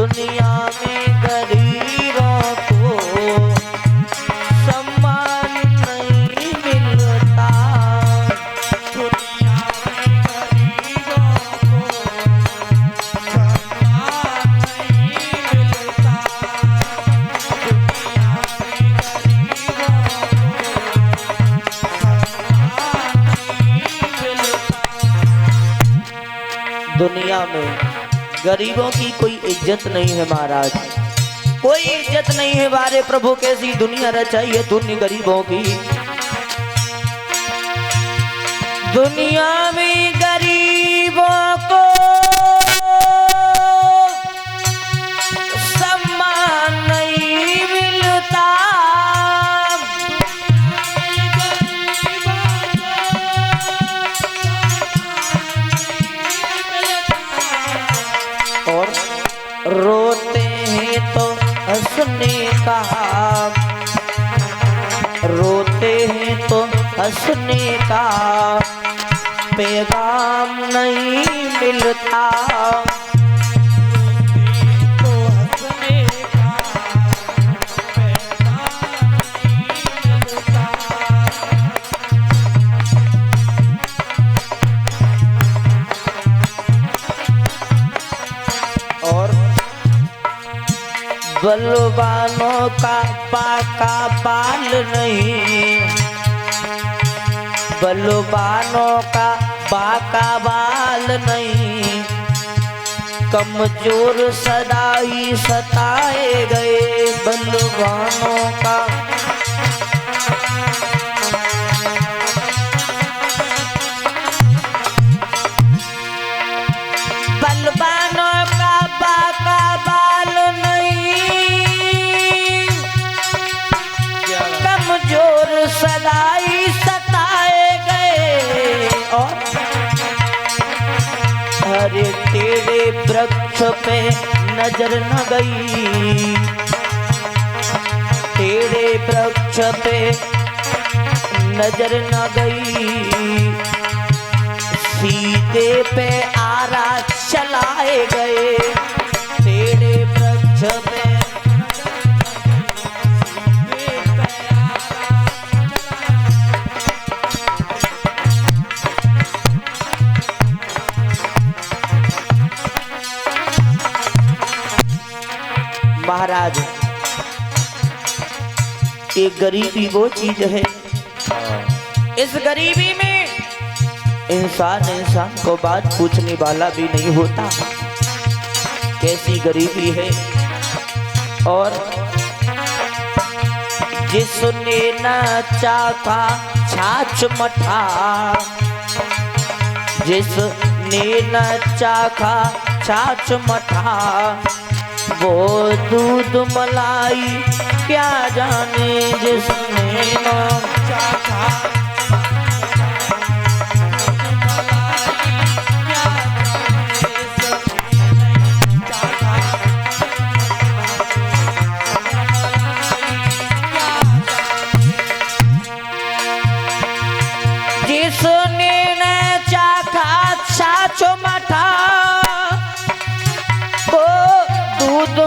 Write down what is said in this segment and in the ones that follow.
दुनिया में गरीबों को सम्मान नहीं मिलता। दुनिया में गरीबों को सम्मान नहीं मिलता। दुनिया में गरीबों को सम्मान नहीं मिलता। दुनिया में गरीबों की कोई इज्जत नहीं है महाराज, कोई इज्जत नहीं है। बारे प्रभु कैसी दुनिया रचाई है तूने गरीबों की। दुनिया में गरीबों को सम्मान नहीं मिलता। और रोते हैं तो हंसने का, रोते हैं तो हंसने का पैगाम नहीं मिलता। तो हंसने का पैगाम नहीं मिलता। और बलवानों का पाका बाल नहीं, बलवानों का बाका बाल नहीं, कमजोर सदा ही सताए गए बलवानों का। बलवानों का बाका बाल नहीं, कमजोर सदा ही सताए गए। और हरे तेरे वृक्ष पे नजर न गई, तेरे वृक्ष पे नजर न गई, सीधे पे आरा चलाए गए तेरे वृक्ष पे। महाराज ये गरीबी वो चीज है, इस गरीबी में इंसान को बात पूछने वाला भी नहीं होता। कैसी गरीबी है। और जिसने न चाखा छाछ मठा, जिसने न चाखा छाछ मठा, वो दूध मलाई क्या जाने। जिसने न चाखा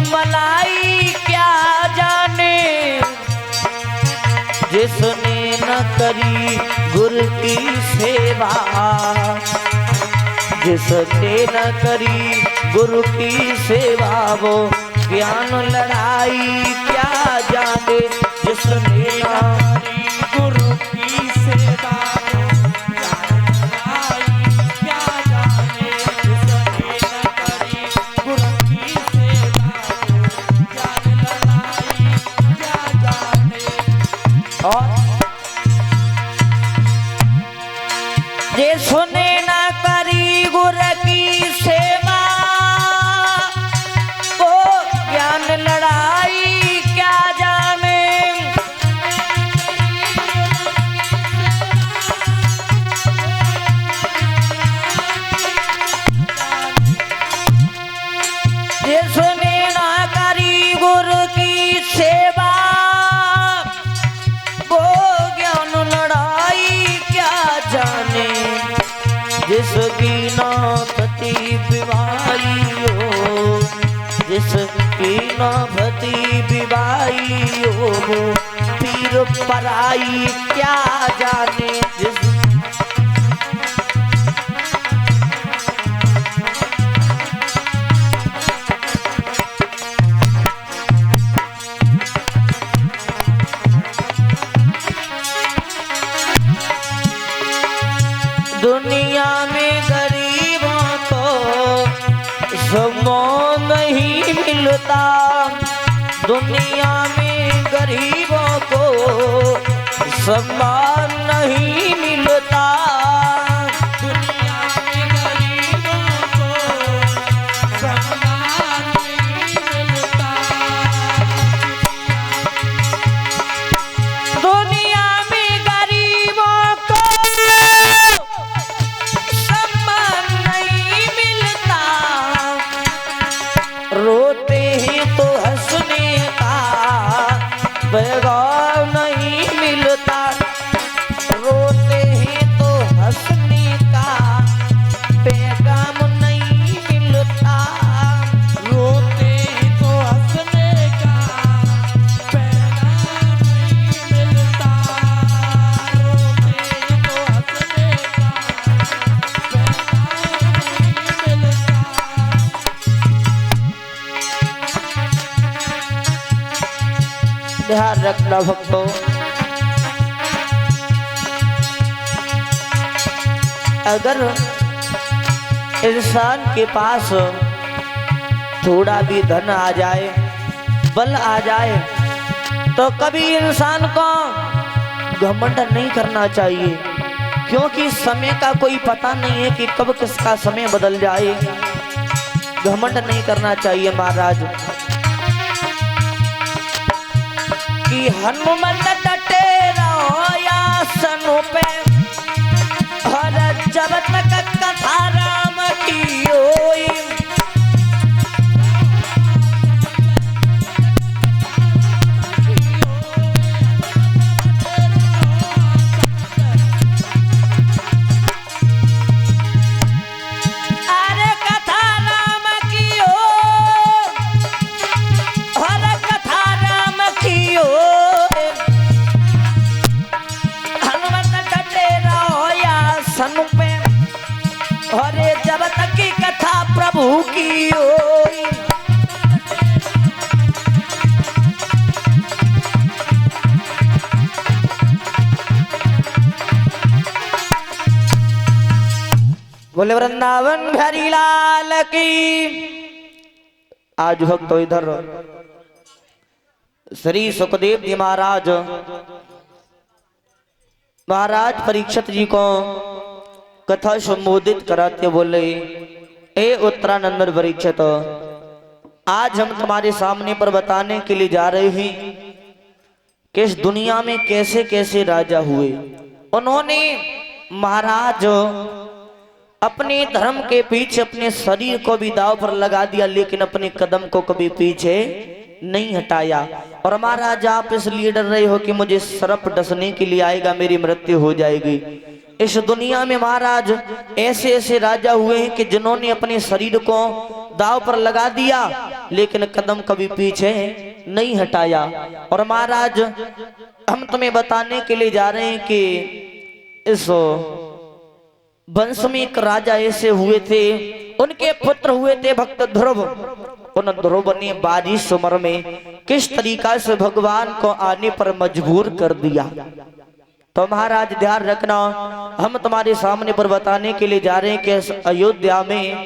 मलाई क्या जाने। जिसने न करी गुरु की सेवा, जिसने न करी गुरु की सेवा, वो ज्ञान लड़ाई क्या जाने। जिसने न करी गुरु की सेवा, जिसने न करी गुरु की सेवा, वो ज्ञान लड़ाई क्या जाने। जिसने न करी गुरु की सेवा, वो ज्ञान लड़ाई क्या जाने। जिसकी ना कति बीमारी हो, जिसकी नौबती विवाई हो वो पीर पराई क्या जाने जिस दुनिया में गरीबों को सम्मान नहीं मिलता, दुनिया में गरीबों को सम्मान नहीं मिलता, दुनिया में गरीबों को सम्मान नहीं मिलता, दुनिया में गरीबों को सम्मान नहीं मिलता, रोते हैं तो हंसने का पैगाम नहीं मिलता, रोते हैं तो हंसने का पैगाम नहीं मिलता, रोते तो हंसने का पैगाम नहीं मिलता, रोते तो हंसने का पैगाम नहीं मिलता। ध्यान रखना भक्तों, अगर इंसान के पास थोड़ा भी धन आ जाए, बल आ जाए, तो कभी इंसान को घमंड नहीं करना चाहिए, क्योंकि समय का कोई पता नहीं है कि कब किसका समय बदल जाए। घमंड नहीं करना चाहिए महाराज। कि हनुमत डटे रहो आसन पे, हर जब तक कथा राम की होई, अरे कथा राम की हो, हर कथा राम की हो, हनुमत डटे रहो आसन पे, अरे जब तक की कथा प्रभु की होई, बोले वृंदावन बिहारी लाल की। आज भक्तों इधर श्री सुखदेव जी महाराज परीक्षित जी को कथा संबोधित कराते बोले, ए उत्तरानंद परीक्षित, आज हम तुम्हारे सामने पर बताने के लिए जा रहे हैं कि इस दुनिया में कैसे कैसे राजा हुए। उन्होंने महाराज अपने धर्म के पीछे अपने शरीर को भी दांव पर लगा दिया, लेकिन अपने कदम को कभी पीछे नहीं हटाया। और महाराज आप इसलिए डर रहे हो कि मुझे सर्प डसने के लिए आएगा, मेरी मृत्यु हो जाएगी। इस दुनिया में महाराज ऐसे ऐसे राजा हुए हैं कि जिन्होंने अपने शरीर को दांव पर लगा दिया, लेकिन कदम कभी पीछे नहीं हटाया। और महाराज हम तुम्हें बताने के लिए जा रहे हैं कि इस वंश में एक राजा ऐसे हुए थे, उनके पुत्र हुए थे भक्त ध्रुव। उन ध्रुव ने 22 उम्र में किस तरीका से भगवान को आने पर मजबूर कर दिया। तो महाराज ध्यान रखना, हम तुम्हारे सामने पर बताने के लिए जा रहे हैं कि अयोध्या में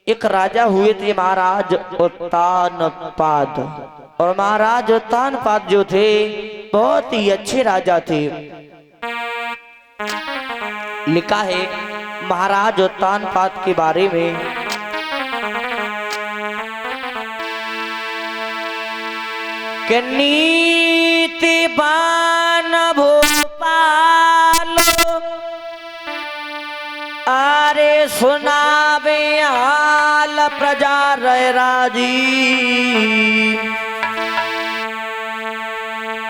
एक राजा हुए थे महाराज उत्तानपाद। और महाराज उत्तानपाद जो थे बहुत ही अच्छे राजा थे। लिखा है महाराज उत्तानपाद के बारे में, कि नीतिवान भोपालो, अरे सुनावे हाल प्रजा रह राजी,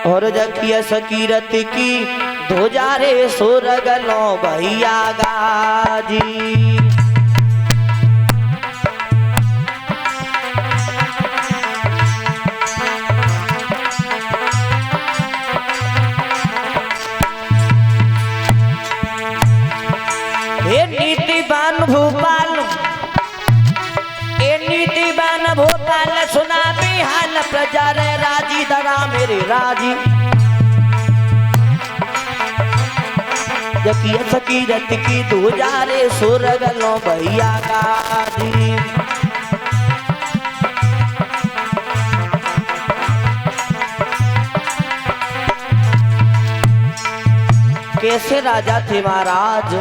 और जकिया सकीरत की ध्वजा रे सुरगलो भैया गाजी। भोपाल सुना बिहान प्रजा रे राजी दगा मेरे राजी जकी सकी रत की दूजा रे सुरगलो भैया गाजी कैसे राजा थे महाराज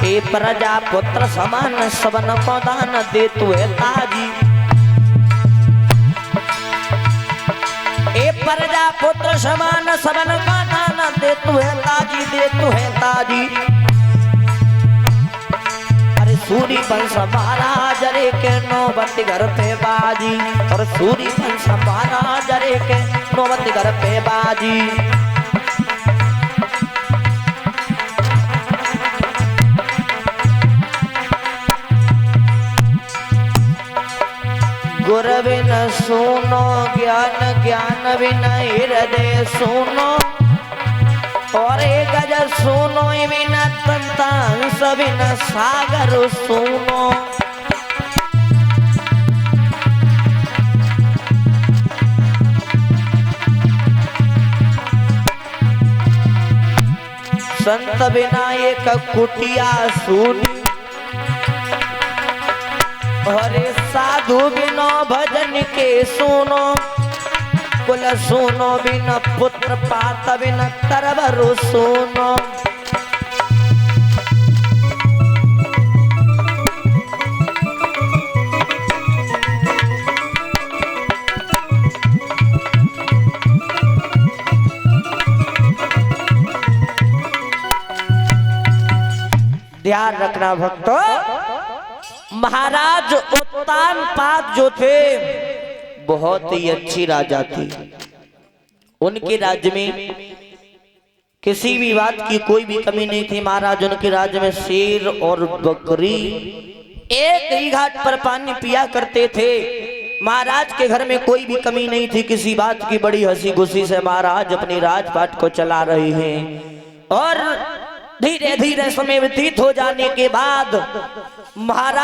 ए प्रजा पुत्र समान सबन को दान दे तू है ताजी ए प्रजा पुत्र समान सबन को दान दे तू है ताजी दे तू है ताजी अरे सूरी वंश महाराज रे के नौबत घर पे बाजी और सूरी वंश महाराज रे के नौबत घर पे बाजी गुर बिन सुनो ज्ञान ज्ञान बिन हृदय सुनो और एक गज सुनो बिन तंतांस बिन सागर सुनो संत बिना एक कुटिया सुनी अरे साधु बिनो भजन के सुनो कुल सुनो बिन पुत्र पात बिन तरबरु सुनो ध्यान रखना भक्तों महाराज उत्तान पाद जो थे बहुत ही अच्छी राजा थी उनके राज्य में किसी भी बात की कोई भी कमी नहीं थी महाराज उनके राज्य में शेर और बकरी एक ही घाट पर पानी पिया करते थे महाराज के घर में कोई भी कमी नहीं थी किसी बात की बड़ी हंसी खुशी से महाराज अपनी राजपाट को चला रहे हैं और धीरे धीरे समय व्यतीत हो जाने के बाद महाराज